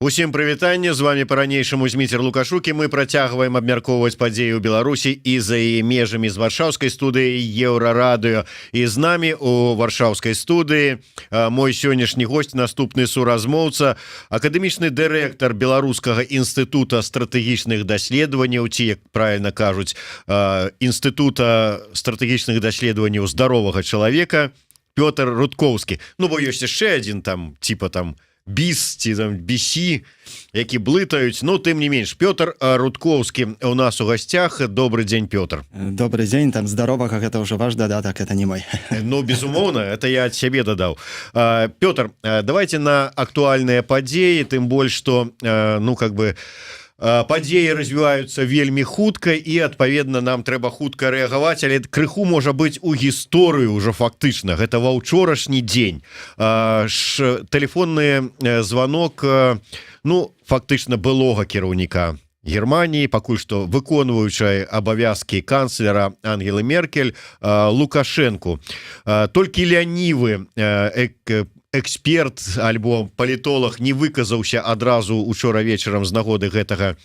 Усім прывітанне, з вами по-ранейшаму Зміцер Лукашук, і мы працягваем абмяркоўваць падзеі ў Беларусі і за яе межамі з варшаўскай студыі Еўрарадыё. І з намі у варшаўскай студыі мой сённяшні госць, наступны суразмоўца, акадэмічны дырэктар Беларускага інстытута стратэгічных даследаванняў, ці, як правільна кажуць, інстытута стратэгічных даследаванняў здаровага чалавека, Пётр Рудкоўскі. Ну, бо ёсць яшчэ адзін там, типа там, біс ці там бісі, які блытаюць, но тым не менш. Пётр Рудкоўскі у нас у гасцях. Добрый дзень, Пётр. Добрый дзень, там здоровага, гэта ўжо ваш дадатак, это не мой. Ну, безумоўна, это я ад сябе дадаў. Пётр, давайте на актуальныя падзеі, тым больш, што, ну, как бы, падзеі развіваюцца вельмі хутка і адпаведна нам трэба хутка рэагаваць, але крыху можа быць у гісторыю ўжо фактычна. Гэта ва ўчорашні дзень. Тэлефонны званок, ну, фактычна былога кіраўніка Германії, пакуль што выконваючай абавязкі канцлера Ангелы Меркель, Лукашенку. Толькі лянівы эксперт альбо палітолог не выказаўся адразу учора вечарам з нагоды гэтага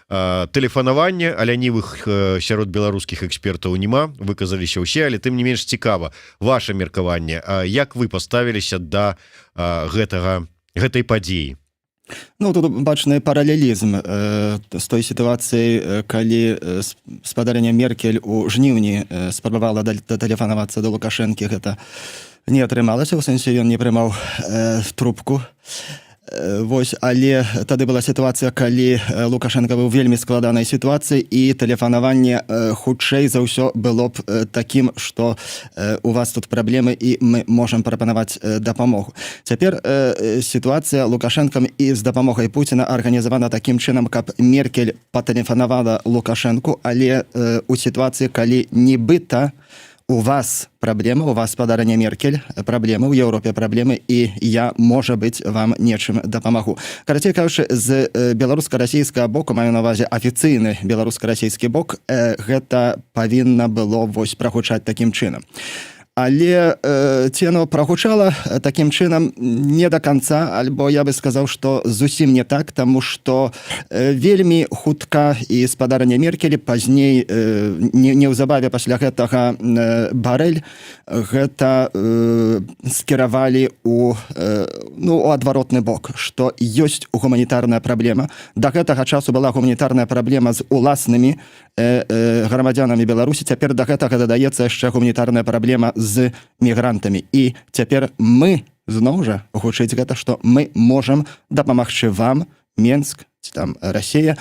тэлефанавання, а лянівых сярод беларускіх экспертаў няма, выказаліся ўсе, але тым не менш цікава ваше меркаванне, як вы паставіліся да гэтай падзеі? Ну, тут бачны паралелізм з той сітуацыі, калі спадарня Меркель у жніўні спрабавала датэлефанавацца да Лукашэнкі, гэта не атрымалася, у сэнсе ён не прымаў трубку. Вось, але тады была сітуацыя, калі Лукашенко быў вельмі складанай сітуацыі, і тэлефанаванне хутчэй за ўсё было б такім, што у вас тут праблемы і мы можам прапанаваць дапамогу. Цяпер сітуацыя Лукашэнкам і з дапамогай Пуціна арганізавана такім чынам, каб Меркель патэлефанавала Лукашэнку, але у сітуацыі, калі нібыта у вас праблемы, у вас спадарня Меркель праблемы, у Еўропе праблемы, і я, можа быць, вам нечым дапамагу. Карацей кажучы, з беларуска-расійскага боку, маю на ўвазе афіцыйны беларуска-расійскі бок, гэта павінна было вось прагучаць такім чынам. Але ці яно прагучала такім чынам не да канца, альбо я бы сказаў, што зусім не так, таму што вельмі хутка і спадарня Меркель, пазней неўзабаве пасля гэтага Барэль гэта скіравалі у адваротны бок, што ёсць гуманітарная праблема. Да гэтага часу была гуманітарная праблема з уласнымі грамадзянамі Беларусі, цяпер да гэтага дадаецца яшчэ гуманітарная праблема з мігрантамі. І цяпер мы, зноў жа, гучыць гэта, што мы можам дапамагчы вам, Менск, ці там Расія,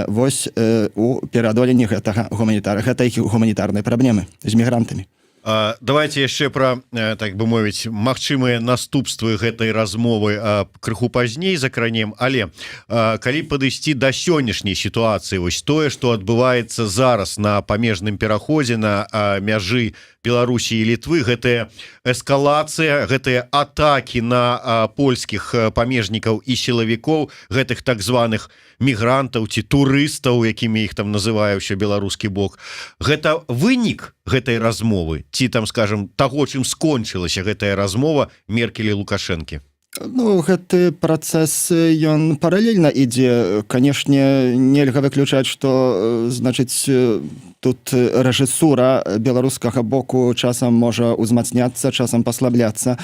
вось у пераадоленні гэтай гуманітарнай праблемы з мігрантамі. Давайте яшчэ пра, так бы мовіць, магчымыя наступствы гэтай размовы крыху пазней закранем, але калі падысці да сённяшняй сітуацыі, вось тое, што адбываецца зараз на памежным пераходзе на мяжы Беларусі і Літвы, гэтая эскалацыя, гэтыя атакі на польскіх памежнікаў і сілавікоў, гэтых так званых мігрантаў ці турыстаў, якімі іх там называе ўсё беларускі бок, гэта вынік гэтай размовы, ці там, скажем, таго, чым скончылася гэтая размова Меркель і Лукашэнкі? Ну, гэты працэс, ён паралельна ідзе. Канешне, нельга выключаць, што, значыць, тут рэжысура беларускага боку часам можа ўзмацняцца, часам паслабляцца.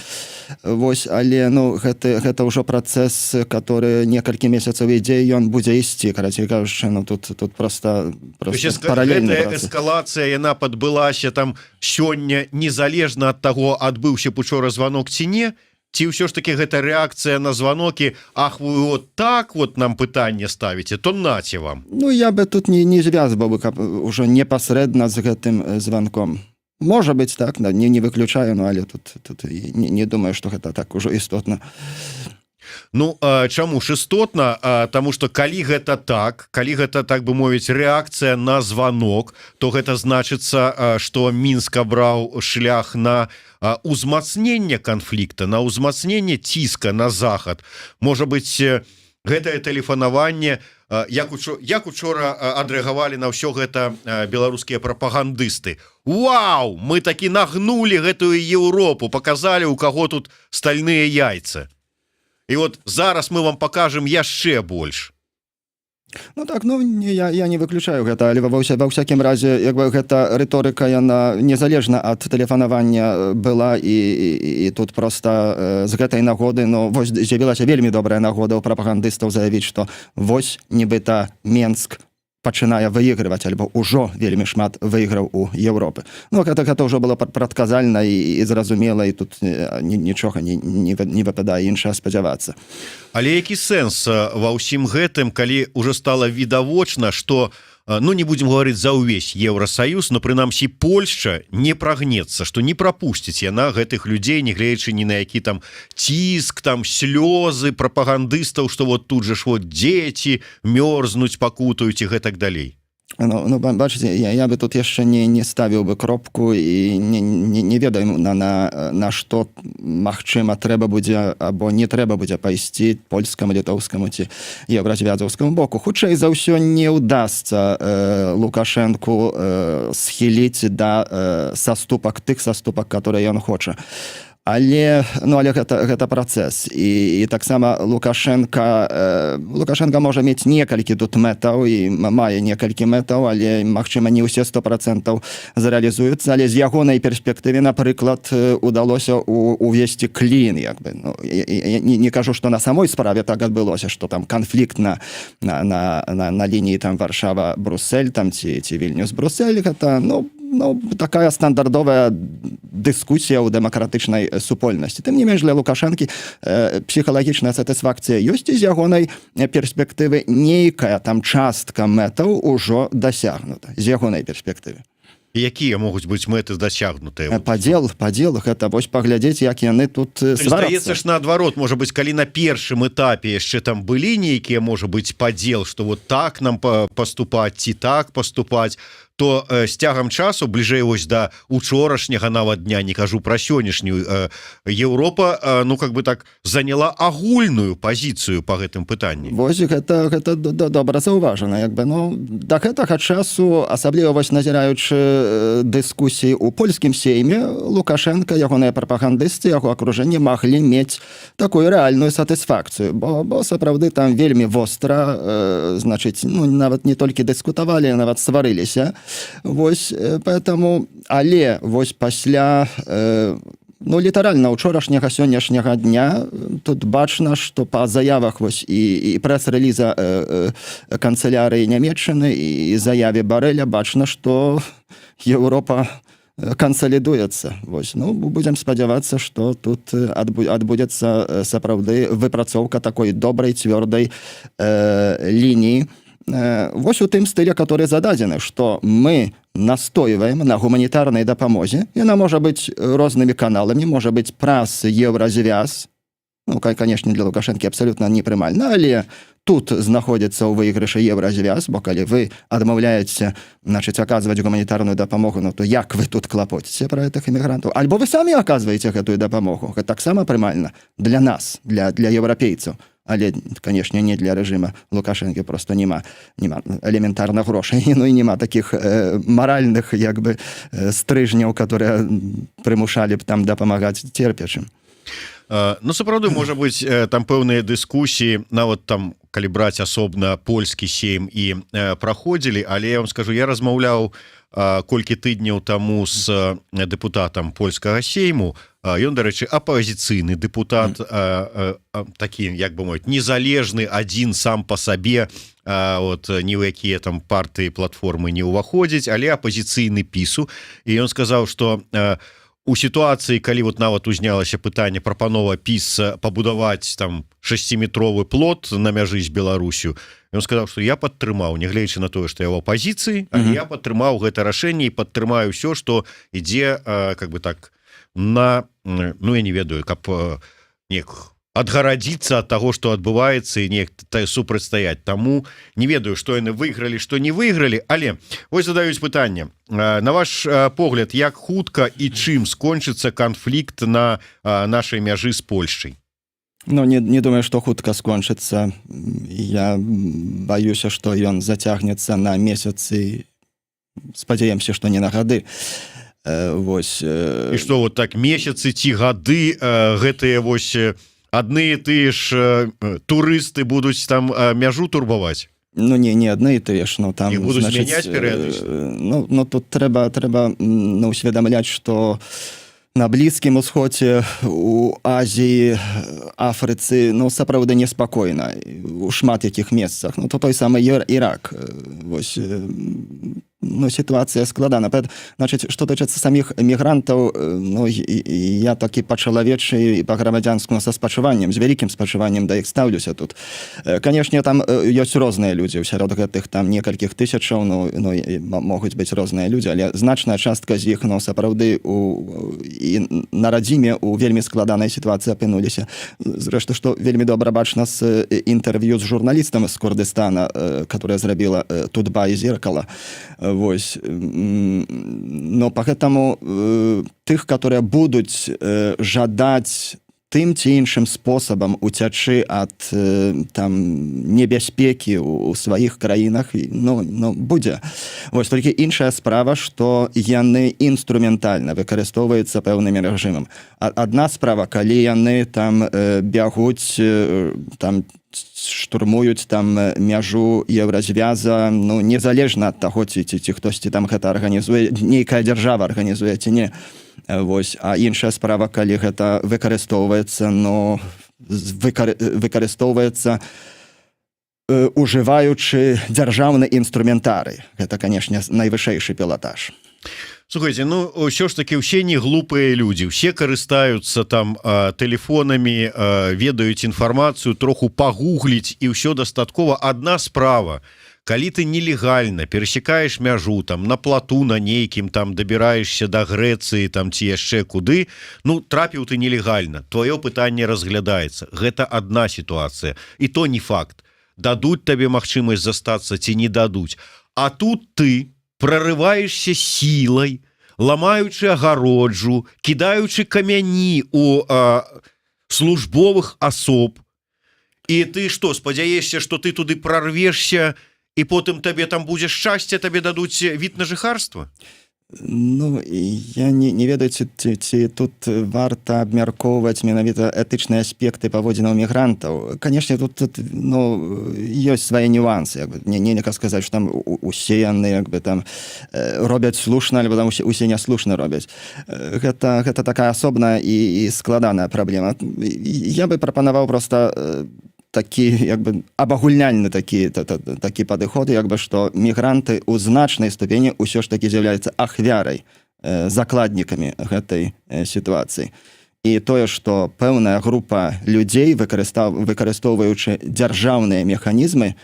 Вось, але, ну, гэта ўжо працэс, который некалькі месяцаў ідзе, ён будзе ісці, карацей кажучы, ну, тут проста паралельны працэс. Гэтая эскалацыя, яна падбылася там сёння, незалежна ад таго, адбыўся б учора званок ці не, ці ўсё ж таки гэта рэакцыя на званокі, ах, вы вот так вот нам пытанне ставіце, то наце вам. Ну, я бы тут не звязваў бы ўжо непасрэдна з гэтым званком. Можа быць так, не выключаю, ну, але тут не думаю, што гэта так ужо істотна. Ну, чаму ж істотна? Таму што калі гэта так бы мовіць, рэакцыя на званок, то гэта значыцца, што Мінск абраў шлях на узмацнення канфлікта, на ўзмацнення ціска на захад. Можа быць, гэтае тэлефанаванне, як учора адрэагавалі на ўсё гэта беларускія прапагандысты. Вау, мы такі нагнулі гэтую Еўропу, паказалі, у каго тут стальныя яйцы. і вот зараз мы вам покажем яшчэ больш. Ну так, ну я не выключаю гэта, але ва ўсякім разе як бы гэта рыторыка яна незалежна ад тэлефанавання была і тут просто з гэтай нагоды ну вось з'явілася вельмі добрая нагода ў прапагандыстаў заявіць, што вось нібыта Менск пачынае выйгрываць альбо ўжо вельмі шмат выйграў у Еўропы. Ну гэта ўжо было прадказальна і зразумела, і тут нічога не выпадае іншае спадзявацца. Але які сэнс ва ўсім гэтым, калі ўжо стала відавочна, што ну не будем говорить за ўвесь Еўросаюз, но прынамсі Польшча не прагнецца, што не прапусціць яна гэтых людзей, не гледзячы ні на які там ціск, там слёзы прапагандыстаў, што вот тут же ж вот дзеці мёрзнуць, пакутаюць і гэтак далей. Ну бачыце, я бы тут яшчэ не ставіў бы кропку і не ведаю на што магчыма трэба будзе або не трэба будзе пайсці польскаму, літоўскаму ці еўразвязаўскаму боку. Хутчэй за ўсё не ўдасца Лукашэнку схіліць да саступак, тых саступак, которые ён хоча. Але гэта працэс і таксама Лукашенко можа мець некалькі тут мэтаў і мае некалькі мэтаў, але магчыма не ўсе 100% зарэалізуюцца, але з ягонай перспектыве, напрыклад, удалося увесці клін, як бы. Ну, не кажу, што на самой справе так адбылося, што там канфлікт на лініі там Варшава-Брусель там ці Вільнюс-Бруссель, гэта такая стандартовая дыскусія ў дэмакратычнай супольнасці. Тым не менш для Лукашэнкі псіхалагічная сатысфакцыя ёсць, і з ягонай перспектывы нейкая там частка мэтаў ужо дасягнута з ягонай перспектывы. Якія могуць быць мэты дасягнутыя? Падзел, гэта вось паглядзець, як яны тут сварацца. Здаецца ж наадварот, можа быць, калі на першым этапе яшчэ там былі нейкія, можа быць, падзел, што вот так нам паступаць ці так паступаць, то з цягам часу, бліжэй вось да учорашняга нават дня, не кажу пра сённяшнюю, Еўропа, ну, как бы так, заняла агульную пазіцыю па гэтым пытанні. Вось гэта добра заўважана, як бы, ну, да гэтага часу, асабліва вось назіраючы дыскусіі ў польскім сейме, Лукашенко, ягоныя прапагандысты, яго акружэнне маглі мець такую рэальную сатысфакцыю, бо сапраўды там вельмі востра, значыць, ну, нават не толькі дыскутавалі, нават сварыліся. Вось, поэтому, але вось пасля ну, літаральна учорашняга сённяшняга дня тут бачна, што па заявах вось і прэс-рэліза канцылярыі Нямецчыны і заяве Барэля бачна, што Еўропа кансалідуецца. Вось, ну, будзем спадзявацца, што тут адбудзецца сапраўды выпрацоўка такой добрай, цвёрдай лініі. Вось у тым стыле, который зададзены, што мы настойваем на гуманітарнай дапамозе. Яна можа быць рознымі каналамі, можа быць праз Еўразвяз. Ну, конечно, для Лукашэнкі абсалютна непрымальна, але тут знаходзіцца ў выйгрышы Еўразвяз, бо калі вы адмаўляеце, значыць, аказваць гуманітарную дапамогу, ну то як вы тут клапоціце пра гэтых імігрантаў? Альбо вы самі аказваеце гэтую дапамогу. Гэта таксама прымальна для нас, для еўрапейцаў. Але, канешне, не для рэжыма Лукашэнкі, просто няма элементарна грошай, ну і няма такіх маральных, як бы, стрыжняў, которые прымушалі б там дапамагаць церпячым. Ну, сапраўды, можа быць, там пэўныя дыскусіі, нават там, калі браць асобна польскі сейм і праходзілі, але я вам скажу, я размаўляў колькі тыдняў таму з дэпутатам польскага сейму. Ён, дарэчы, апазіцыйны дэпутат, такі, як бы мовіць, незалежны, адзін сам па сабе, от, ні ў якія там партыі, платформы не ўваходзіць, але апазіцыйны пісу. І ён сказаў, што у сітуацыі, калі вот нават узнялася пытанне, прапанова піс пабудаваць там 6-метровы плот на мяжы з Беларусю, ён сказаў, што я падтрымаў, нягледзячы на тое, што я ў апазіцыі, але я падтрымаў гэта рашэнне і падтрымаю ўсё, што ідзе, как бы так, на, ну, я не ведаю, каб неяк адгарадзіцца ад таго, што адбываецца, і неяк супрацьстаяць. Таму не ведаю, што яны выйгралі, што не выйгралі, але вось задаюць пытанне. На ваш погляд, як хутка і чым скончыцца канфлікт на нашай мяжы з Польшчай? Ну, не думаю, што хутка скончыцца. Я баюся, што ён зацягнецца на месяцы, спадзяемся, што не на гады. Вось. І што вот так месяцы ці гады гэтыя вось адны і тыя ж турысты будуць там мяжу турбаваць? Ну не адны і тыя ж, ну там Іх будуць значыць, змяняць перыядычна? Ну тут трэба усведамляць, што на Блізкім Усходзе, у Азіі, Афрыцы, ну сапраўды неспакойна у шмат якіх месцах. Ну то той самы Ірак. Вось, ну, сітуацыя складана. Значыць, што тычыцца саміх мігрантаў, ну, я такі па-чалавечы і па-грамадзянскому са спачуваннем, з вялікім спачуваннем да іх стаўлюся тут. Канешне, там ёсць розныя людзі, сярод гэтых там некалькіх тысячаў, ну, могуць быць розныя людзі, але значная частка з іх, ну, сапраўды і на радзіме у вельмі складанай сітуацыі апынуліся. Зрэшты, што вельмі добра бачна з інтэрв'ю з журналістам з Курдыстана, которая зрабіла Тутба і Зеркала. Вось. Но поэтому тых, которые будуць жадаць тым ці іншым спосабам уцячы ад там небяспекі ў сваіх краінах, ну будзе. Вось толькі іншая справа, што яны інструментальна выкарыстоўваюцца пэўным рэжымам. Адна справа, калі яны там бягуць, там штурмуюць там мяжу еўразвяза, ну незалежна ад таго, ці хтосьці там гэта арганізуе, нейкая дзяржава арганізуе ці не. Вось, а іншая справа, калі гэта выкарыстоўваецца, ну выкарыстоўваецца ужываючы дзяржаўны інструментарый. Гэта, канешне, найвышэйшы пілатаж. Слухайте, ну ўсё ж таки ўсе не глупыя людзі, усе карыстаюцца там тэлефонамі, ведаюць інфармацыю, троху пагугліць і ўсё дастаткова. Адна справа, калі ты нелегальна перасекаеш мяжу там на плату на нейкім, там дабіраешся да Грэцыі там ці яшчэ куды, ну трапіў ты нелегальна, твоё пытанне разглядаецца. Гэта адна сітуацыя, і то не факт, дадуць табе магчымасць застацца ці не дадуць. А тут ты прорываешься силой, ламаючы агароджу, кідаючы камяні у службовых асоб, і ты што, спадзяешся, што ты туды прорвешься, і потым табе там будзе шчасце, табе дадуць від на жыхарства? Ну, я не ведаю, ці тут варта абмяркоўваць менавіта этычныя аспекты паводзінаў мігрантаў. Канешне, тут ну, ёсць свае нюансы. Нельга сказаць, што там усе яны там робяць слушна, альбо там усе няслушна робяць. Гэта такая асобная і складаная праблема. Я бы прапанаваў проста такі абагульняльны такі падыход, што мігранты ў значнай ступені ўсё ж такі з'яўляюцца ахвярай, закладнікамі гэтай сітуацыі. І тое, што пэўная група людзей, выкарыстоўваючы дзяржаўныя механізмы,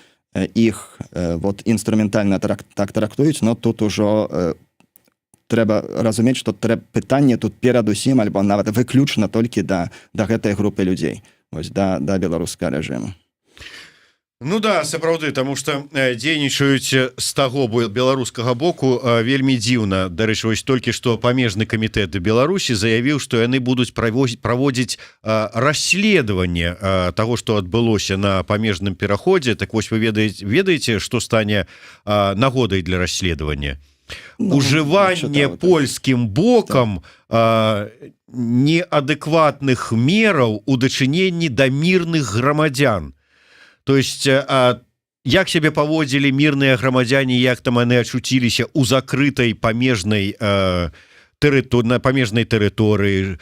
іх інструментальна так трактуюць, но тут ужо трэба разумець, што пытанне тут перадусім, альбо нават выключна толькі да гэтай групы людзей. Вось, да беларускага рэжыму. Ну да, сапраўды, таму што дзейнічаюць з таго беларускага боку вельмі дзіўна. Дарэчы, вось толькі што памежны камітэт Беларусі заявіў, што яны будуць праводзіць расследаванне таго, што адбылося на памежным пераходзе. Так вось вы ведаеце, што стане нагодай для расследавання? Ужыванне польскім бокам неадэкватных мераў у дачыненні да мірных грамадзян. То есть, як сябе паводзілі мірныя грамадзяне, як там яны ачуціліся ў закрытай памежнай тэрыторыі,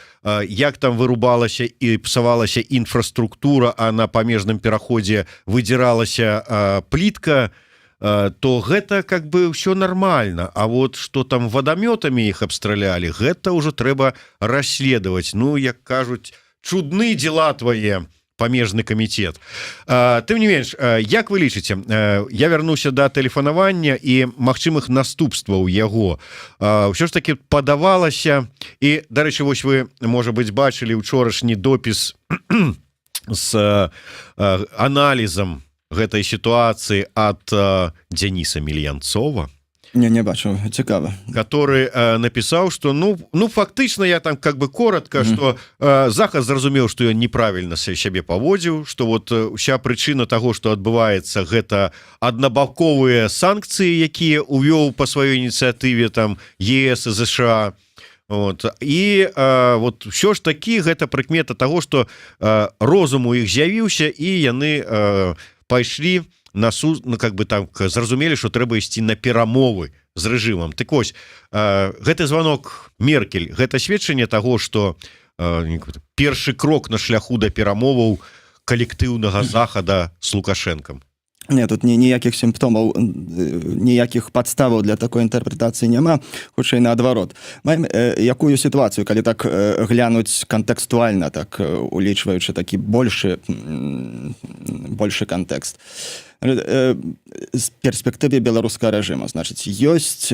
як там вырубалася і псавалася інфраструктура, а на памежным пераходзе выдзіралася плітка, то гэта как бы ўсё нормально. А вот что там водомётами іх абстралялі, гэта ўжо трэба расследаваць. Ну, як кажуць, чудны дзела твае, памежны камітэт. Тым не менш, як вы лічыце, я вярнуся да тэлефанавання і магчымых наступстваў яго. Ўсё ж таки падавалася, і, дарэчы, вось вы, можа быць, бачылі учорашні допіс з аналізам гэтай сітуацыі ад Дзяніса Мільянцова. Не бачу, цікава. Который напісаў, што ну фактычна я там как бы коротко, што Захад зразумеў, што ён неправільна сябе паводзіў, што вот уся прычына таго, што адбываецца, гэта аднабаковыя санкцыі, якія увёў па сваёй ініцыятыве там ЕС і ЗША. Вот. І вот ўсё ж такі гэта прыкмета того, что розум у іх з'явіўся і яны пайшлі на суд, ну, как бы так зразумелі, что трэба ісці на перамовы з рэжымам. Так вось, гэты звонок Меркель, гэта сведчанне того, что першы крок на шляху да перамоваў калектыўнага захада з Лукашэнкам. Не, тут ніякіх сімптомаў, ніякіх падставаў для такой інтэрпрэтацыі няма, хутчэй наадварот. Маем якую сітуацыю, калі так глянуць кантэкстуальна, так улічваючы такі большы кантэкст. З перспектывы беларускага рэжыму, значыць, ёсць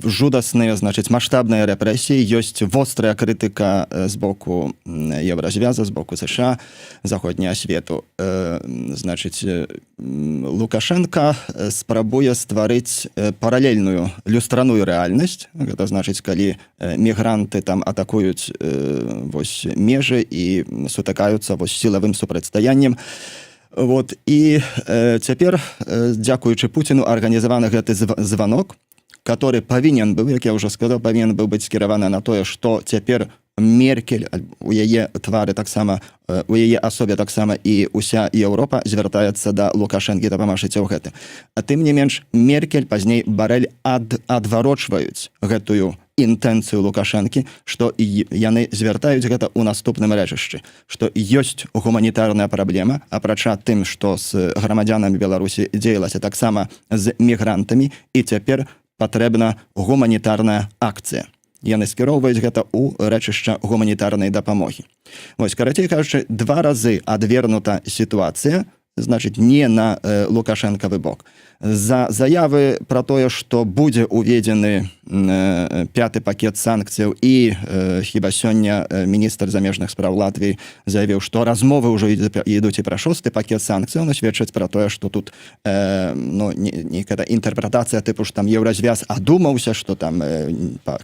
жудасныя, значыць, маштабныя рэпрэсіі, ёсць вострая крытыка з боку Еўразвяза, з боку США, заходняга свету. Значыць, Лукашенко спрабуе стварыць паралельную люстраную рэальнасць. Гэта значыць, калі мігранты там атакуюць вось межы і сутыкаюцца вось сілавым супрацьстаяннем. Вот, і цяпер, дзякуючы Пуціну, арганізаваны гэты званок, который павінен быў, як я ўжо сказаў, павінен быў быць скіраваны на тое, што цяпер Меркель, у яе твары таксама, у яе асобе таксама і ўся Еўропа звяртаецца да Лукашэнкі, дапамажыце ў гэтым. А тым не менш, Меркель, пазней Барэль адварочваюць гэтую інтэнцыю Лукашэнкі, што яны звяртаюць гэта ў наступным рэчышчы, што ёсць гуманітарная праблема, апрача тым, што з грамадзянамі Беларусі дзеялася таксама з мігрантамі, і цяпер патрэбна гуманітарная акцыя. Яны скіроўваюць гэта ў рэчышча гуманітарнай дапамогі. Вось, карацей кажучы, 2 разы адвернута сітуацыя, значыць, не на Лукашэнкавы бок. За заявы пра тое, што будзе уведзены 5-ы пакет санкцыяў, і хіба сёння міністр замежных спраў Латвіі заявіў, што размовы ўжо ідуць і пра 6-ы пакет санкцыяў, сведчаць пра тое, што тут нейкая інтэрпрэтацыя тыпу, што там Еўразвяз адумаўся, што там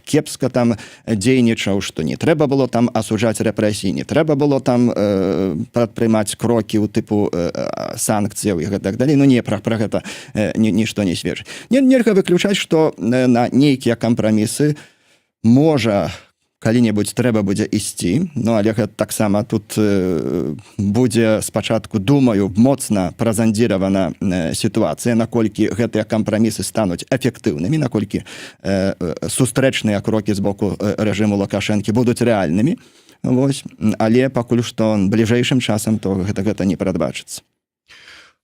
кепска там дзейнічаў, што не трэба было там асуджаць рэпрэсіі, не трэба было там прадпрымаць крокі ў тыпу санкцыяў і гэтак далей. Ну не, пра гэта нішто не сведчыць. Нельга выключаць, што на нейкія кампрамісы можа калі-небудзь трэба будзе ісці, ну але гэта таксама тут будзе спачатку, думаю, моцна празандзіравана сітуацыя, наколькі гэтыя кампрамісы стануць эфектыўнымі, наколькі сустрэчныя крокі з боку рэжыму Лукашэнкі будуць рэальнымі. Вось. Але пакуль што бліжэйшым часам то гэта не прадбачыцца.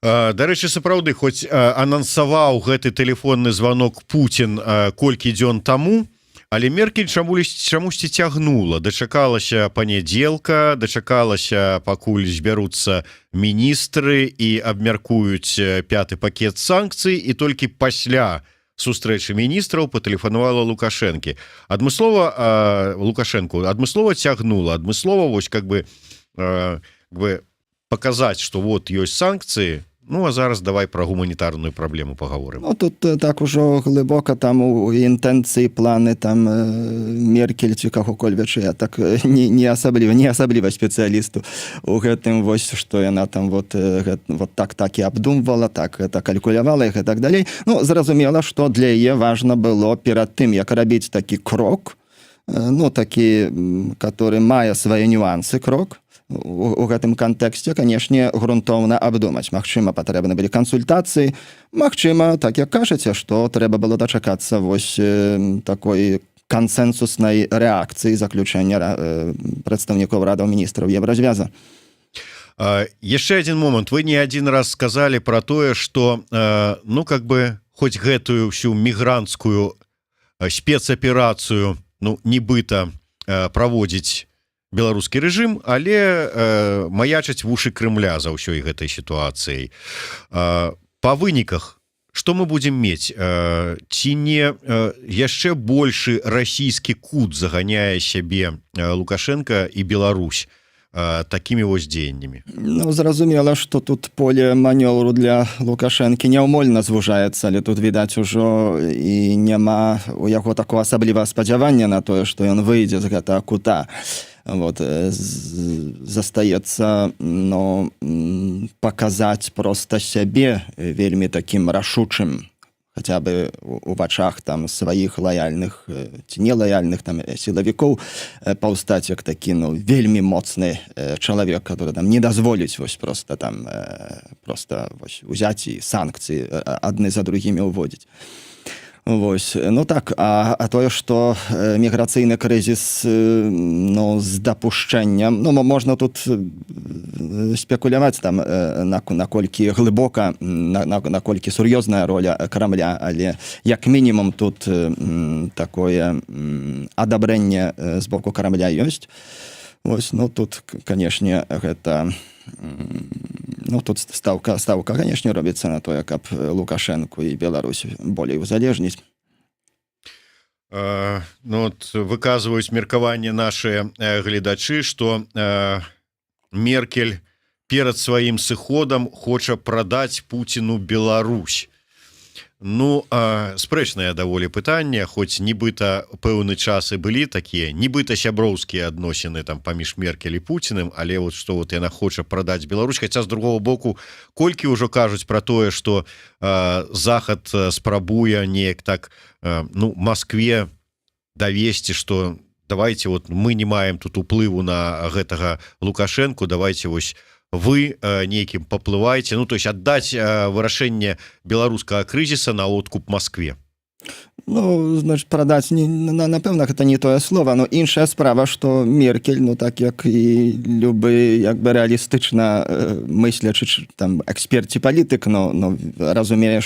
Дарэчы, сапраўды, хоць анансаваў гэты тэлефонны звонок Пуцін колькі дзён таму, але Меркель чамусьці цягнула, дачакалася панядзелка, дачакалася, пакуль збяруцца міністры і абмяркуюць 5-ы пакет санкцый, і толькі пасля сустрэчы міністраў патэлефанавала Лукашэнку адмыслова цягнула, адмыслова вось как бы паказаць, што вот ёсць санкцыі. Ну, а зараз давай пра гуманітарную праблему пагаворым. Ну, тут так ужо глыбока там у інтэнцыі, планы там Меркель ці кагокольвячы, я так не асабліва спецыялісту у гэтым, вось, што яна там вот так і абдумвала, так гэта калькулявала і гэтак далей. Ну, зразумела, што для яе важна было перад тым, як рабіць такі крок, ну, такі, который мае свае нюансы крок, у гэтым кантэксце, канешне, грунтоўна абдумаць. Магчыма, патрэбны былі кансультацыі, магчыма, так як кажаце, што трэба было дачакацца вось такой кансэнсуснай рэакцыі заключэння прадстаўнікоў радаў міністраў Еўразвяза. Яшчэ адзін момант. Вы не адзін раз сказалі пра тое, што, ну, как бы, хоць гэтую всю мігранцкую спецаперацыю, ну, нібыта праводзіць беларускі рэжым, але маячаць вушы Крымля за ўсёй гэтай сітуацыяй. Па выніках, што мы будзем мець? Ці не яшчэ большы расійскі кут заганяе сябе Лукашенко і Беларусь такімі вось дзеяннямі? Ну, зразумела, што тут поле манёўру для Лукашэнкі няўмольна звужаецца, але тут, відаць, ужо і няма у яго такого асаблівага спадзявання на тое, што ён выйдзе з гэтага кута. Вот, застаецца, ну, паказаць проста сябе вельмі такім рашучым хотя бы у вачах там сваіх лаяльных ці нелаяльных там сілавікоў паўстаць як такі вельмі моцны чалавек, который там не дазволіць вось просто там просто вось узяць і санкцыі адны за другімі ўводзіць. Вось. Ну так, а тое, што міграцыйны крызіс з дапушчэннем, можна тут спекуляваць там, наколькі глыбока, наколькі сур'ёзная роля Крамля, але як мінімум тут такое адабрэнне з боку Крамля ёсць. Вось, тут, канешне, гэта тут стаўка, канешне, робіцца на тое, каб Лукашэнку і Беларусь болей узалежніць. Выказваюць меркаванне нашыя гледачы, што Меркель перад сваім сыходам хоча прадаць Пуціну Беларусь. Спрэчнае даволі пытанне, хоць нібыта пэўны час і былі такія, нібыта сяброўскія адносіны там паміж Меркель і Пуціным, але што яна хоча прадаць Беларусь, хаця з другого боку, колькі ўжо кажуць пра тое, што Захад спрабуе неяк так Маскве давесці, што давайте мы не маем тут уплыву на гэтага Лукашэнку, давайте вы нейкім паплываеце, то есть аддаць вырашэнне беларускага крызіса на откуп Маскве. Значит, прадаць, напэўна, гэта не тое слова, но іншая справа, што Меркель, так як і любы рэалістычна мыслячы там эксперт ці палітык, разумее,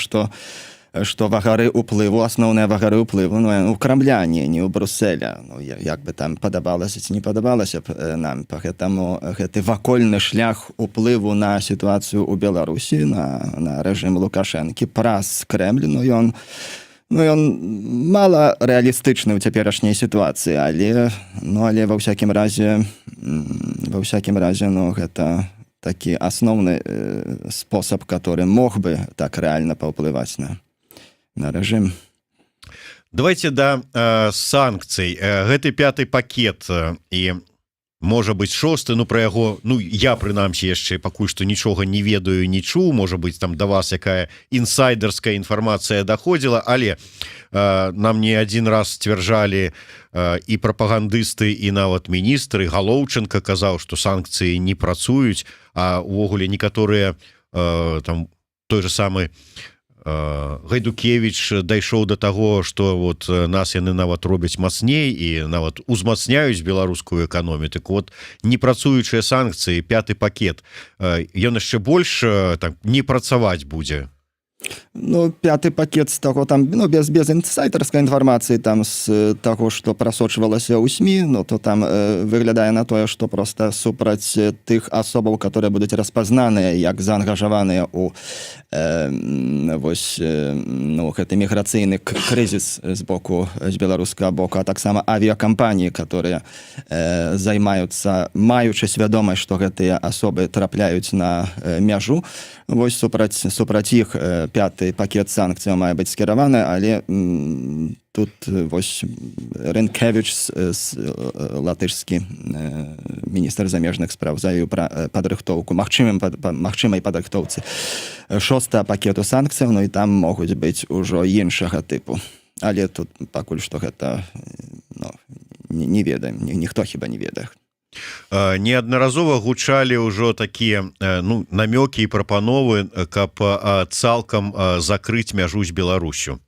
што вагары ўплыву, асноўныя вагары ўплыву у Крамля, не ў Брюсселя. Як бы там падабалася ці не падабалася б нам, пагэтаму гэты вакольны шлях уплыву на сітуацыю ў Беларусі, на рэжым Лукашэнкі праз Крэмль, ён мала рэалістычны ў цяперашняй сітуацыі, але ва ўсякім разе гэта такі асноўны спосаб, который мог бы так рэальна паўплываць на рэжым. Давайте да санкцый. Гэты 5-й пакет і можа быць 6-й, пра яго я прынамсі яшчэ пакуль што нічога не ведаю, не чуў, можа быць там да вас якая інсайдерская інфармацыя даходзіла, але нам не адзін раз сцвярджалі і прапагандысты, і нават міністры. Галоўченка казаў, што санкцыі не працуюць, а увогуле некаторыя там той же самы Гайдукевіч дайшоў до таго, што нас яны нават робяць мацней і нават узмацняюць беларускую эканоміку. Так не працуючыя санкцыі, 5-й пакет, ён яшчэ больш не працаваць будзе. 5-й пакет з таго там без інсайдерскай інфармацыі, там з таго, што прасочвалася ў СМІ, то там выглядае на тое, што проста супраць тых асобаў, которые будуць распазнаныя як заангажаваныя ў гэты міграцыйны крызіс з беларускага боку, а таксама авіякампаніі, которые займаюцца, маючы свядомасць, што гэтыя асобы трапляюць на мяжу. Супраць іх 5-й пакет санкцыяў мае быць скіраваны, але тут Рэнкевіч, латышскі міністр замежных спраў, заявіў пра падрыхтоўку, магчымай падрыхтоўцы 6-го пакету санкцыяў, і там могуць быць ужо іншага тыпу. Але тут пакуль што гэта не ведаем, ніхто хіба не ведае. Неаднаразова гучалі ўжо такія намёкі і прапановы, каб цалкам закрыць мяжу з Беларусю.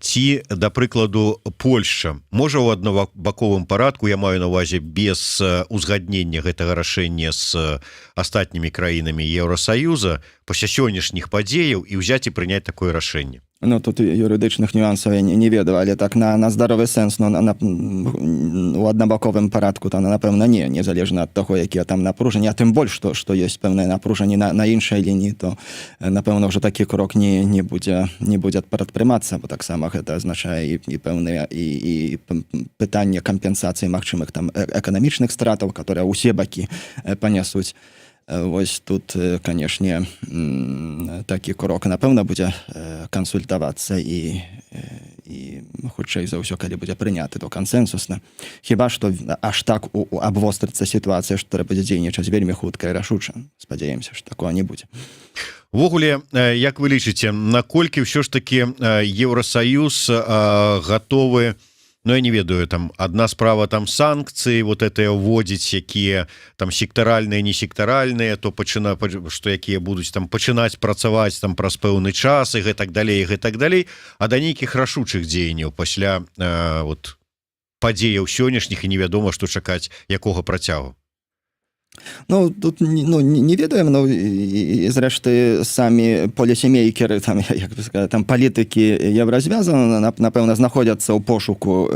Ці, да прыкладу, Польшча можа ў аднабаковым парадку, я маю на ўвазе без узгаднення гэтага рашэння з астатнімі краінамі Еўрасаюза пасля сённяшніх падзеяў і ўзяць і прыняць такое рашэнне? Тут юрыдычных нюансаў я не ведаю, але так на здаровы сэнс у аднабаковым парадку напэўна незалежна ад таго, якія там напружанні, а тым больш, што ёсць пэўнае напружанне на іншай лініі, то напэўна ўжо такі крок не будзе прадпрымацца, бо таксама гэта азначае і пэўныя і пытанне кампенсацыі магчымых там эканамічных стратаў, которые ўсе бакі панясуць. Вось тут, канешне, такі крок, напэўна, будзе кансультавацца і хутчэй за ўсё, калі будзе прыняты, то кансэнсусна. Хіба што аж так абвострыцца сітуацыя, што трэба будзе дзейнічаць вельмі хутка і рашуча. Спадзяемся, што такого не будзе. Увогуле, як вы лічыце, наколькі ўсё ж такі Еўрасаюз гатовы, ну, я не ведаю, там, одна справа, там, санкцыі, вот это вводзіць, якія, там, сектаральныя, не сектаральныя, то што якія будуць, там, пачынаць працаваць, там, праз пэўны час, і гэтак далей, а да нейкіх рашучых дзеянняў пасля вот падзеяў сённяшніх, і невядома, што чакаць, якога працягу. Ну, тут не ведаем, ну, і зрэшты, самі полісімейкеры, там, як бы сказаць, там, палітыкі Еўразвязу, напэўна, знаходзяцца ў пошуку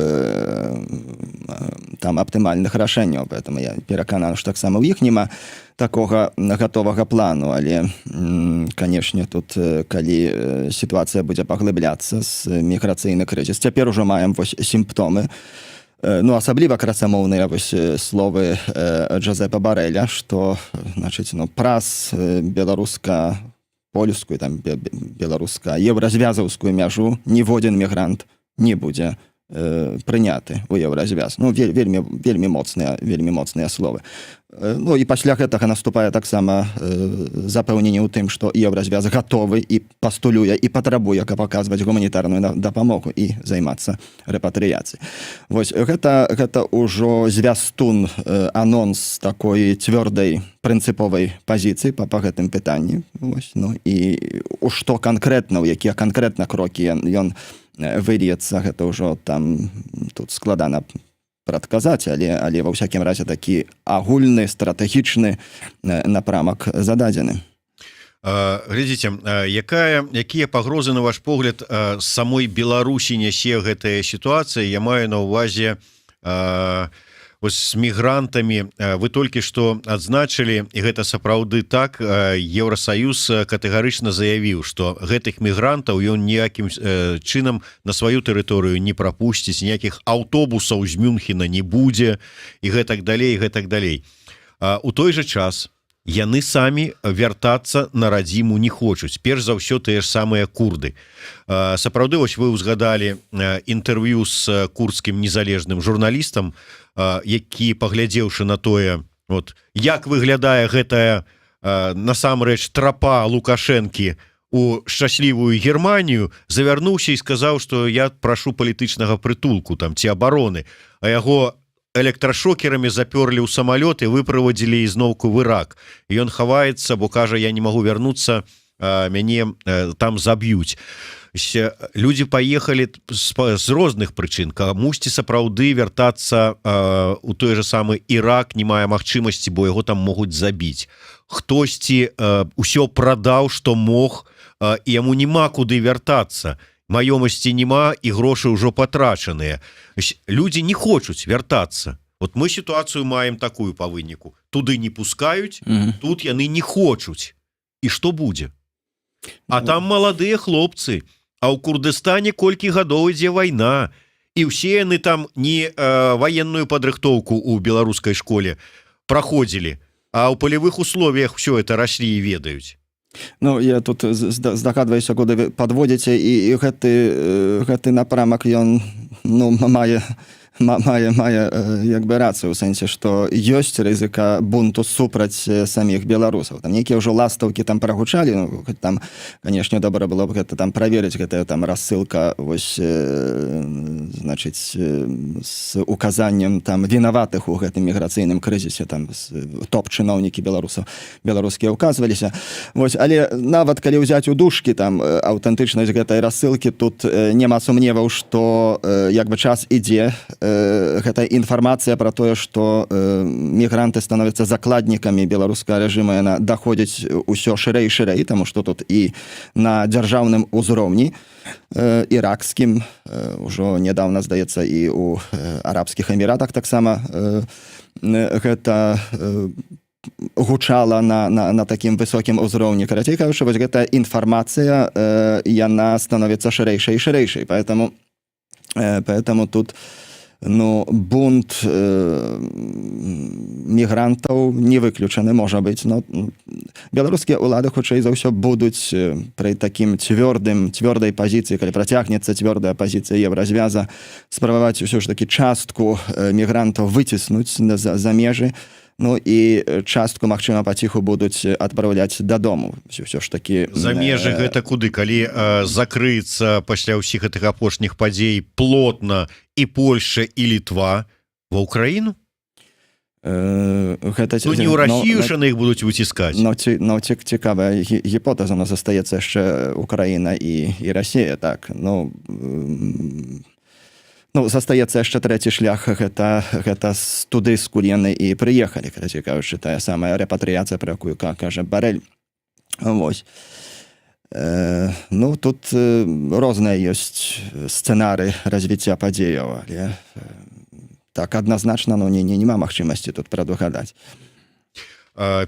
там аптымальных рашэнняў, поэтому я перакананы, што таксама ў іх няма такога гатовага плану, але, канешне, тут, калі сітуацыя будзе паглыбляцца з міграцыйны крызіс, цяпер ужо маем вось сімптомы, ну, асабліва красамоўныя вось словы Джозепа Барэля, што, значыць, ну, праз беларуска-польскую, там, беларуска-еўразвязаўскую мяжу ніводзін мігрант не будзе прыняты ў Еўразвяз. Ну, вельмі моцныя словы. Ну, і пасля гэтага наступае таксама запэўненне ў тым, што Еўразвяз гатовы і пастулюе і патрабуе, каб аказваць гуманітарную дапамогу і займацца рэпатрыяцыяй. Вось гэта ўжо звястун, анонс такой цвёрдай прынцыповай пазіцыі па гэтым пытанні. Вось, ну, і у што канкрэтна, у якія канкрэтна крокі ён выльецца, гэта ўжо там тут складана прадказаць, але ва ўсякім разе такі агульны стратэгічны напрамак зададзены. Глядзіце, якія пагрозы, на ваш погляд, самой Беларусі нясе гэтая сітуацыя? Я маю на ўвазе з мігрантамі. Вы толькі што адзначылі, і гэта сапраўды так, Еўрасаюз катэгарычна заявіў, што гэтых мігрантаў ён ніякім чынам на сваю тэрыторыю не прапусціць, ніякіх аўтобусаў з Мюнхена не будзе, і гэтак далей, і гэтак далей. У той жа час яны самі вяртацца на радзіму не хочуць. Перш за ўсё тыя ж самыя курды. Сапраўды, вось вы ўзгадалі інтэрв'ю з курдскім незалежным журналістам, які, паглядзеўшы на тое, вот, як выглядае гэтая насамрэч трапа Лукашэнкі у шчаслівую Германію, завярнуўся і сказаў, што я прашу палітычнага прытулку там ці абароны, а яго электрашокерамі запёрлі ў самалёт і выправадзілі ізноўку в Ірак. І ён хаваецца, бо кажа, я не магу вярнуцца, мяне там заб'юць. Людзі паехалі з розных прычын. Камусьці сапраўды вяртацца у той же самы Ірак не мае магчымасці, бо яго там могуць забіць. Хтосьці ўсё прадаў, што мог, і яму няма куды вяртацца. Маёмасці няма, і грошы ўжо патрачаныя. Людзі не хочуць вяртацца. Вот мы сітуацыю маем такую па выніку. Туды не пускаюць, тут яны не хочуць. І што будзе? А там маладыя хлопцы, а ў Курдыстане колькі гадоў ідзе вайна, і ўсе яны там не ваенную падрыхтоўку ў беларускай школе праходзілі, а ў палявых условиях ўсё это раслі і ведаюць. Ну, я тут здагадваюся, куды вы падводзіце, і гэты напрамак, ён, ну, мае як бы рацыю, у сэнсе, што ёсць рызыка бунту супраць саміх беларусаў. Там нейкія ўжо ластаўкі там прагучалі, ну, там, канешне, добра было б гэта там праверыць, гэтая там рассылка, вось, значыць, з указаннем там вінаватых у гэтым міграцыйным крызісе, там топ-чыноўнікі беларускія указваліся. Вось, але нават калі ўзяць у дужкі там аўтэнтычнасць гэтай рассылкі, тут няма сумневаў, што як бы час ідзе, гэта інфармацыя пра тое, што мігранты становяцца закладнікамі беларускага рэжыма, яна даходзіць усё шырэй і шырэй, таму што тут і на дзяржаўным узроўні іракскім, ужо нядаўна, здаецца, і ў арабскіх эміратах таксама гэта гучала на такім высокім узроўні. Карацей кажучы, вось гэтая інфармацыя, яна становіцца шырэйшай і шырэйшай, поэтому тут ну, бунт мігрантаў не выключаны, можа быць. Но беларускія ўлады, хутчэй за ўсё, будуць пры такім цвёрдай пазіцыі, калі працягнецца цвёрдая пазіцыя еўразвяза, спрабаваць усё ж такі частку мігрантаў выціснуць за межы, ну і частку, магчыма, паціху будуць адпраўляць дадому. Ўсё ж такі... За межы гэта куды? Калі закрыецца пасля ўсіх гэтых апошніх падзей плотна і Польша, і Літва ва Ўкраіну? Гэта... Ну, не ў Расію ж на іх будуць выціскаць. Цікавая гіпотэза, но застаецца яшчэ Украіна і Расія, так. Ну, застаецца яшчэ трэці шлях, гэта туды з Кулены і прыехалі, карацей кажучы, тая самая рэпатрыяцыя, пра якую кажа Барэль. Вось. Ну, тут розныя ёсць сцэнары развіцця падзеяў, але так адназначна, ну, няма магчымасці тут прадугадаць.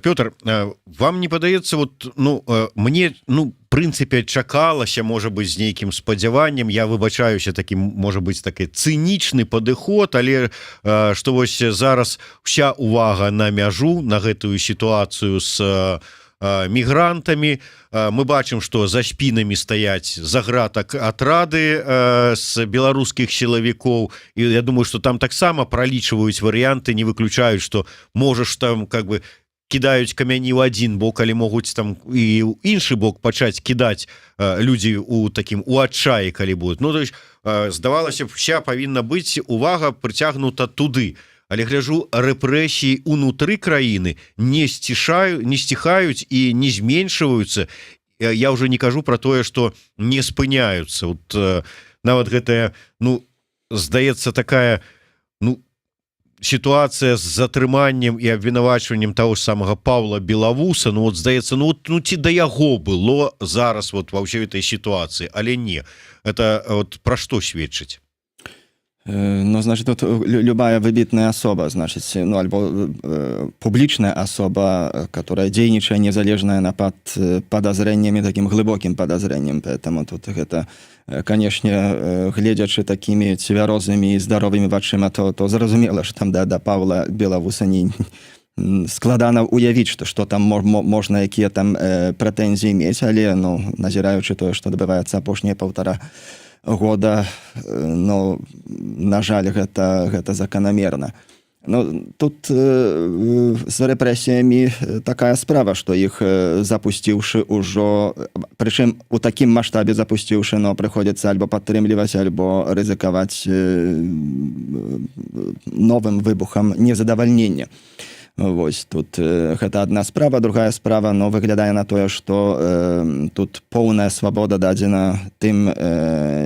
Пётр, вам не падаецца, вот, ну, мне, ну, в прынцыпе, чакалася, можа быць, з нейкім спадзяваннем, я выбачаюся, такі, можа быць, такі цынічны падыход, але што вось зараз уся увага на мяжу, на гэтую сітуацыю з мігрантамі. Мы бачым, што за спінамі стаяць загратак атрады з беларускіх сілавікоў, і я думаю, што там таксама пралічваюць варыянты, не выключаюць, што можаш там, как бы, кідаюць камяні ў адзін бок, але могуць там і ў іншы бок пачаць кідаць людзі у такім у адчаі, калі будуць. Ну, то есть, здавалася б, вся павінна быць увага прыцягнута туды. Але гляжу, рэпрэсіі ўнутры краіны не сціхаюць і не зменшваюцца. Я ўжо не кажу пра тое, што не спыняюцца. Вот, нават гэтая, ну, здаецца, такая, ну, сітуацыя з затрыманнем і абвінавачваннем таго ж самага Паўла Белавуса, ну, вот, здаецца, ну, ці да яго было зараз вот ва ўсёй этой сітуацыі, але не. Это вот пра што сведчыць? Ну, значит, тут любая выбитная особа, значит, ну, альбо публичная особа, которая дзейнічае незалежная над подозрениями, таким глубоким подозрением. Поэтому тут это, конечно, гледзячы такими цвярозымі і здоровыми вачыма, то зразумела, что там да Павла Белавуса не складана уявіць, что там можна якія там прэтэнзіі мець, але, ну, назіраючы тое, што адбываецца апошнія 1,5 года, ну, на жаль, гэта заканамерна. Ну, тут з рэпрэсіямі такая справа, што іх запусціўшы ўжо, прычым у такім маштабе запусціўшы, но прыходзіцца альбо падтрымліваць, альбо рызыкаваць новым выбухам незадавальнення. Вось, тут гэта адна справа. Другая справа, но выглядае на тое, што тут поўная свабода дадзена тым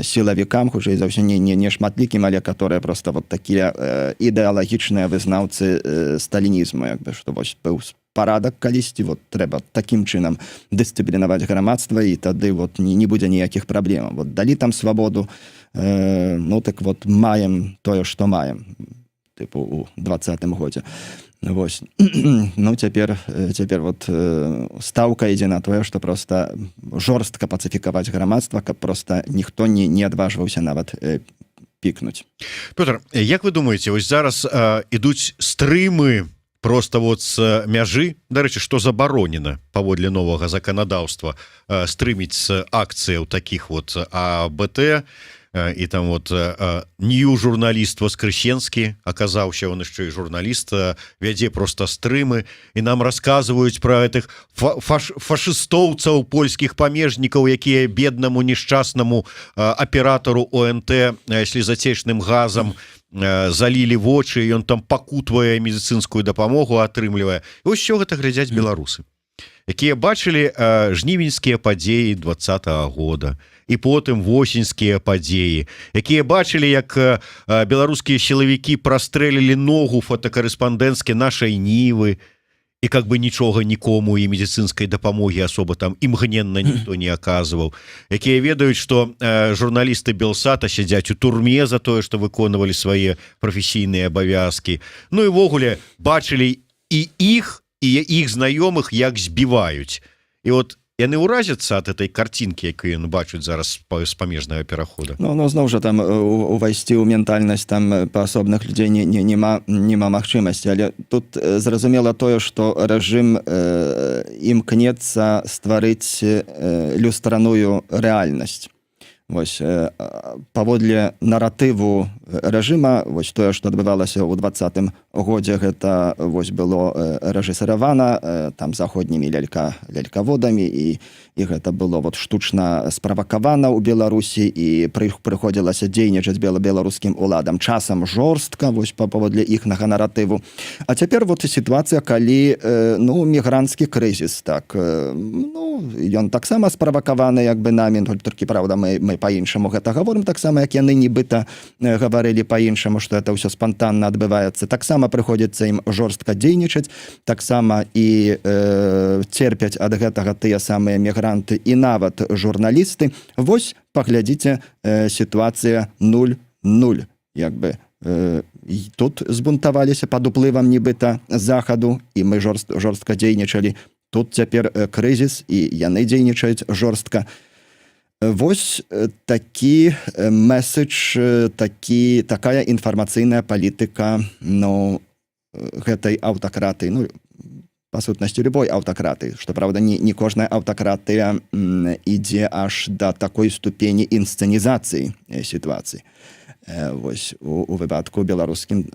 сілавікам, хутчэй за ўсё не шматлікім, але которые просто вот такія ідэалагічныя вызнаўцы сталінізму, як бы, што вось быў парадак калісьці, вот трэба такім чынам дысцыплінаваць грамадства, і тады вот не будзе ніякіх праблемаў. Вот далі там свабоду, ну так вот маем тое, што маем, тыпу у 20-м годзе. Вось. Ну, цяпер вот стаўка ідзе на тое, што проста жорстка пацыфікаваць грамадства, каб проста ніхто не адважваўся нават пікнуць. Пётр, як вы думаеце, вось зараз ідуць стрымы просто вот з мяжы, дарэчы, што забаронена паводле новага заканадаўства стрыміць з акцыяў такіх вот АБТ, і там вот нью журналіст Воскресенскі, аказаўся он яшчэ і журналіст, вядзе просто стрымы, і нам расказваюць пра гэтых фашыстоўцаў, польскіх памежнікаў, якія беднаму нешчаснаму аператару ОНТ слезацечным газам залілі вочы, і ён там пакутвае, медыцынскую дапамогу атрымлівае. І вось усё гэта глядзяць беларусы, якія бачылі жнівеньскія падзеі 20-го года, і потым восеньскія падзеі, якія бачылі, як беларускія сілавікі прастрэлілі ногу фотакарэспандэнцкі нашай Нівы, і как бы нічога нікому і медыцынскай дапамогі асоба там імгненна ніхто не аказваў, якія ведаюць, што журналісты Белсата сядзяць у турме за тое, што выконвалі свае прафесійныя абавязкі. Ну і ввогуле бачылі і іх знаёмых, як збіваюць. І от яны ўразяцца ад этой картинки, якую яны бачуць зараз з памежнага перахода? Ну зноў жа там увайсці ў ментальнасць там паасобных людзей няма магчымасці, але тут зразумела тое, што рэжым імкнецца стварыць люстраную рэальнасць. Вось паводле наратыву рэжыма, вось тое, што адбывалася ў 20-м годзе, гэта вось было рэжысаравана там заходнімі лялькаводамі, і гэта было вот штучна справакавана ў Беларусі, і прыходзілася дзейнічаць беларускім уладам часам жорстка, вось паводле іхнага наратыву. А цяпер вот сітуацыя, калі мігранцкі крызіс, так, ён таксама справакаваны як бы намі, толькі, праўда, мы па-іншаму гэта гаворым, таксама як яны нібыта гаварылі па-іншаму, што это ўсё спантанна адбываецца. Таксама прыходзіцца ім жорстка дзейнічаць, таксама і церпяць ад гэтага тыя самыя мігранты і нават журналісты. Вось паглядзіце, сітуацыя 0-0, як бы тут збунтаваліся пад уплывам нібыта захаду, і мы жорстка дзейнічалі. Тут цяпер крызіс, і яны дзейнічаюць жорстка. Вось такі месседж, такая інфармацыйная палітыка гэтай аўтакратыі, па сутнасці любой аўтакратыі, што, праўда, не кожная аўтакратыя ідзе аж да такой ступені інсцэнізацыі сітуацыі. Вось у выпадку беларускім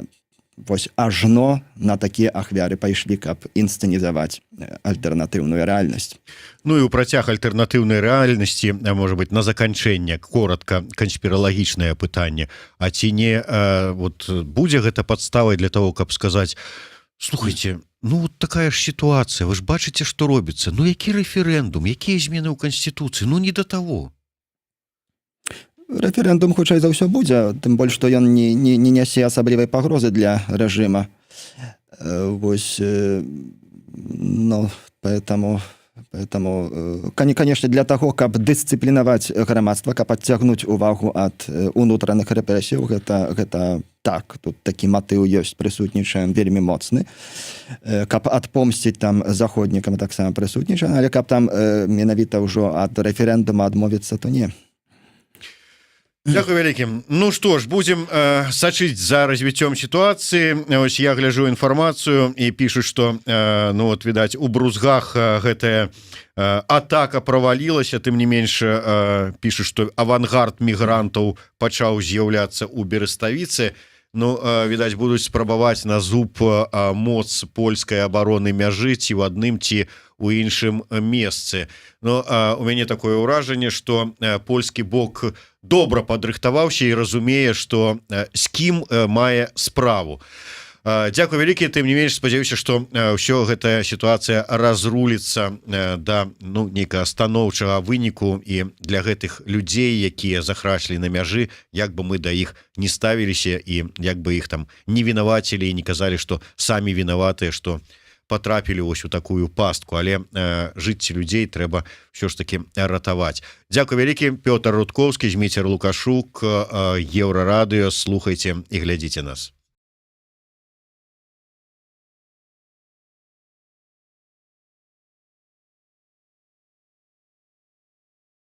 вось ажно на такія ахвяры пайшлі, каб інсцэнізаваць альтэрнатыўную рэальнасць. Ну і ў працяг альтэрнатыўнай рэальнасці, можа быць, на заканчэнне коротка канспіралагічнае пытанне, а ці не вот будзе гэта падставай для того, каб сказаць: слухайте, вот такая ж сітуацыя, вы ж бачыце, што робіцца, які рэферэндум, якія змены ў Канстытуцыі, не да таго. Рэферэндум хутчэй за ўсё будзе, тым больш, што ён не нясе асаблівай пагрозы для рэжыма. Вось, поэтому, конечно, для таго, каб дысцыплінаваць грамадства, каб адцягнуць увагу ад унутраных рэпрэсіяў, гэта так, тут такі матыў ёсць, прысутнічаем вельмі моцны. Каб адпомсціць там заходнікам, таксама прысутнічаем, але каб там менавіта ўжо ад рэферэндума адмовіцца, то не. Дякую вялікім. Ну што ж, будзем сачыць за развіццём сітуацыі. Ось я гляджу інфармацыю, і пішуць, што вот, відаць, у Брузгах гэтая атака правалілася, тым не менш пішуць, што авангард мігрантаў пачаў з'яўляцца ў Береставіцы. Відаць, будуць спрабаваць на зуб моц польскай абароны мяжы ці ў адным, ці ў іншым месцы. У мяне такое ўражанне, што польскі бок добра падрыхтаваўся і разумее, што з кім мае справу. Дзякуй вялікі, тым не менш спадзяюся, што ўсё гэтая сітуацыя разруліцца да нейкага станоўчага выніку, і для гэтых людзей, якія захрачлі на мяжы, як бы мы да іх не ставіліся, і як бы іх там не вінавацілі і не казалі, што самі вінаватыя, што потрапілі вось у такую пастку, але жыцці людзей трэба ўсё ж таки ратаваць. Дзякуй вялікі. Пётр Рудкоўскі, Зміцер Лукашук, Еўрарадыё. Слухайце і глядзіце нас.